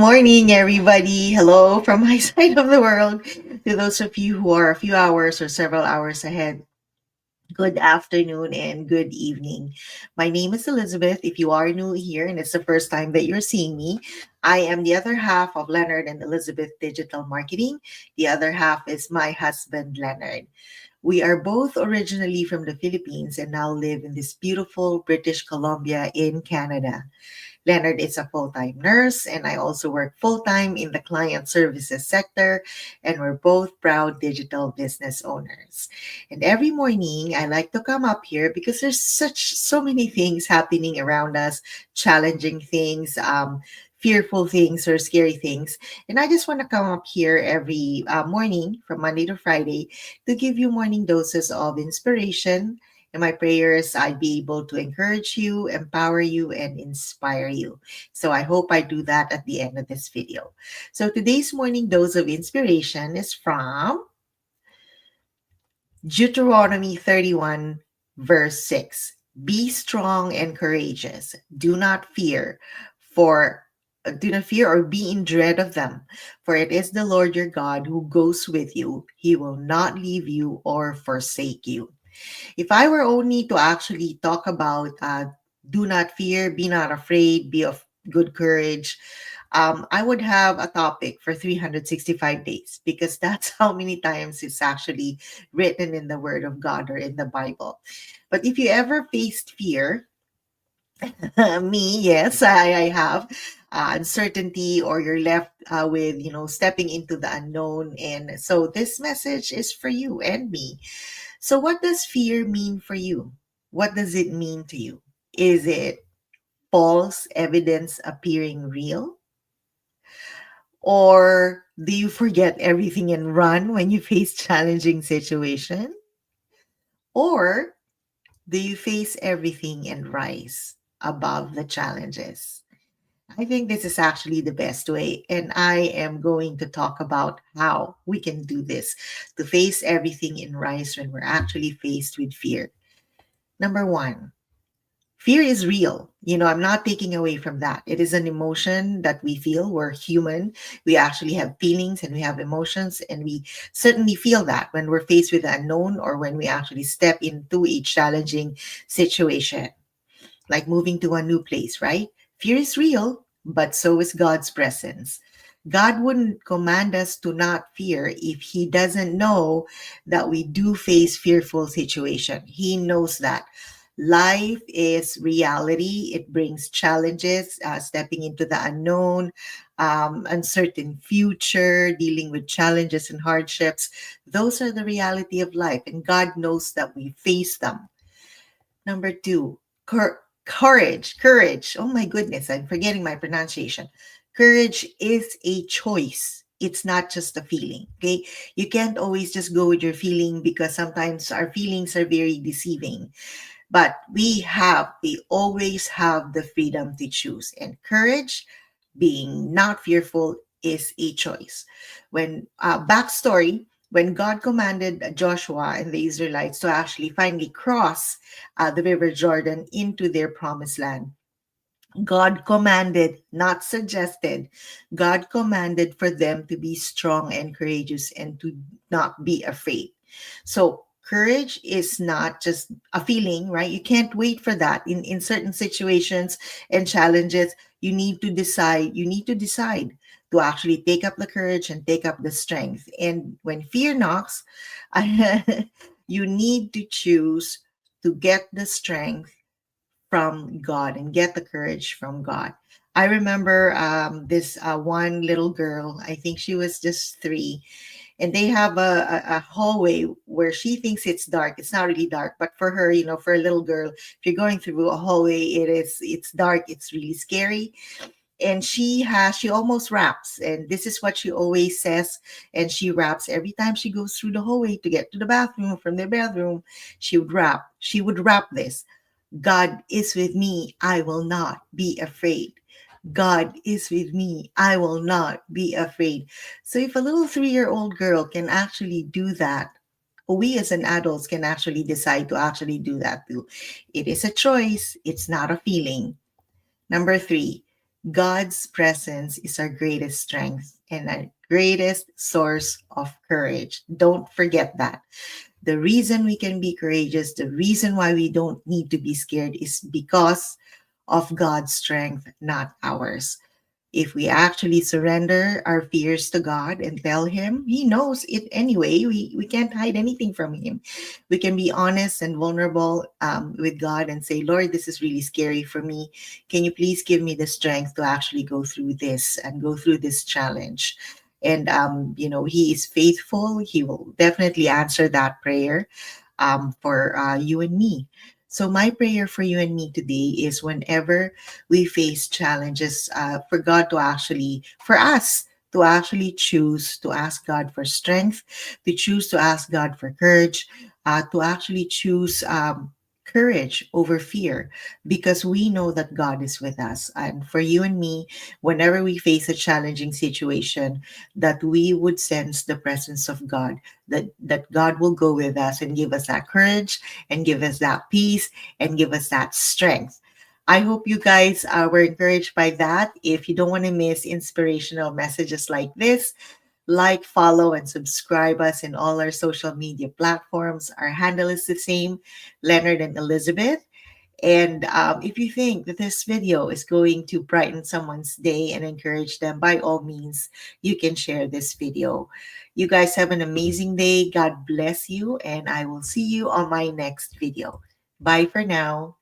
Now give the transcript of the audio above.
morning, everybody. Hello from my side of the world. To those of you who are a few hours or several hours ahead, good afternoon and good evening. My name is Elizabeth. If you are new here and it's the first time that you're seeing me, I am the other half of Leonard and Elizabeth Digital Marketing. The other half is my husband, Leonard. We are both originally from the Philippines and now live in this beautiful British Columbia in Canada. Leonard is a full time nurse, and I also work full time in the client services sector. And we're both proud digital business owners. And every morning, I like to come up here because there's so many things happening around us, challenging things, fearful things, or scary things. And I just want to come up here every morning from Monday to Friday to give you morning doses of inspiration. In my prayers, I'd be able to encourage you, empower you, and inspire you. So I hope I do that at the end of this video. So today's morning dose of inspiration is from Deuteronomy 31, verse 6. Be strong and courageous. For do not fear or be in dread of them, for it is the Lord your God who goes with you. He will not leave you or forsake you. If I were only to actually talk about do not fear, be not afraid, be of good courage, I would have a topic for 365 days because that's how many times it's actually written in the Word of God or in the Bible. But if you ever faced fear, me, yes, I have uncertainty, or you're left with, stepping into the unknown. And so this message is for you and me. So, what does fear mean for you? What does it mean to you? Is it false evidence appearing real? Or do you forget everything and run when you face challenging situation? Or do you face everything and rise above the challenges? I think this is actually the best way, and I am going to talk about how we can do this to face everything and rise when we're actually faced with fear. Number one, fear is real. I'm not taking away from that. It is an emotion that we feel. We're human. We actually have feelings and we have emotions, and we certainly feel that when we're faced with the unknown or when we actually step into a challenging situation, like moving to a new place, right? Fear is real, but so is God's presence. God wouldn't command us to not fear if He doesn't know that we do face fearful situation. He knows that. Life is reality. It brings challenges, stepping into the unknown, uncertain future, dealing with challenges and hardships. Those are the reality of life, and God knows that we face them. Number two, courage. Courage. Oh my goodness, I'm forgetting my pronunciation. Courage is a choice. It's not just a feeling. Okay. You can't always just go with your feeling because sometimes our feelings are very deceiving. But we always have the freedom to choose. And courage, being not fearful, is a choice. Backstory, when God commanded Joshua and the Israelites to actually finally cross the River Jordan into their promised land, God commanded, not suggested, God commanded for them to be strong and courageous and to not be afraid. So, courage is not just a feeling, right? You can't wait for that. In certain situations and challenges, you need to decide to actually take up the courage and take up the strength. And when fear knocks, you need to choose to get the strength from God and get the courage from God. I remember this one little girl, I think she was just 3, and they have a hallway where she thinks it's dark. It's not really dark, but for her, for a little girl, if you're going through a hallway, it's dark, it's really scary. And she almost raps, and this is what she always says, and she raps every time she goes through the hallway to get to the bathroom. From the bathroom, she would rap this: God is with me, I will not be afraid. God is with me, I will not be afraid. So if a little 3-year-old girl can actually do that, we as an adults can actually decide to actually do that too. It is a choice, it's not a feeling. Number 3, God's presence is our greatest strength and our greatest source of courage. Don't forget that. The reason we can be courageous, the reason why we don't need to be scared is because of God's strength, not ours. If we actually surrender our fears to God and tell Him, He knows it anyway. We can't hide anything from Him. We can be honest and vulnerable with God and say, Lord, this is really scary for me. Can you please give me the strength to actually go through this and go through this challenge? And, He is faithful. He will definitely answer that prayer for you and me. So, my prayer for you and me today is whenever we face challenges, for us to actually choose to ask God for strength, to choose to ask God for courage, to actually choose courage over fear, because we know that God is with us. And for you and me, whenever we face a challenging situation, that we would sense the presence of God, that God will go with us and give us that courage and give us that peace and give us that strength. I hope you guys were encouraged by that. If you don't want to miss inspirational messages like this, like, follow, and subscribe us in all our social media platforms. Our handle is the same, Leonard and Elizabeth. And if you think that this video is going to brighten someone's day and encourage them, by all means, you can share this video. You guys have an amazing day. God bless you, and I will see you on my next video. Bye for now.